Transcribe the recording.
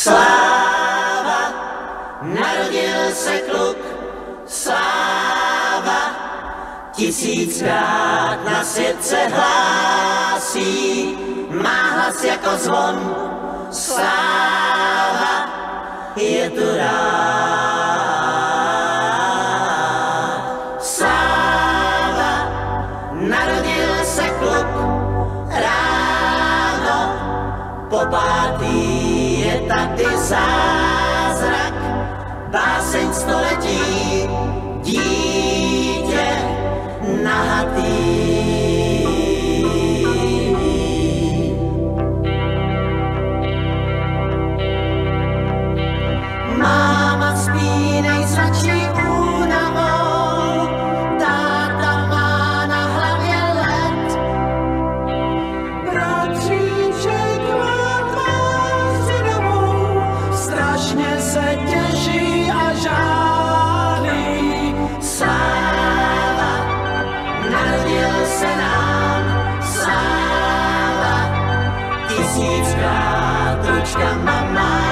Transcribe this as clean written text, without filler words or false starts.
Sláva, narodil se kluk, sláva, tisíckrát na svět se hlásí, má hlas jako zvon, sláva, je tu rád. Sláva, narodil se kluk, ráno, po pátý je tady zázrak, báseň století, dítě nahatý. Máma spí nejsladší únavou, táta má na hlavě led. Bratříček má tváři domů, strašně se těší a žádný. Sláva, narodil se nám, sláva, tisíckrát ručkama má.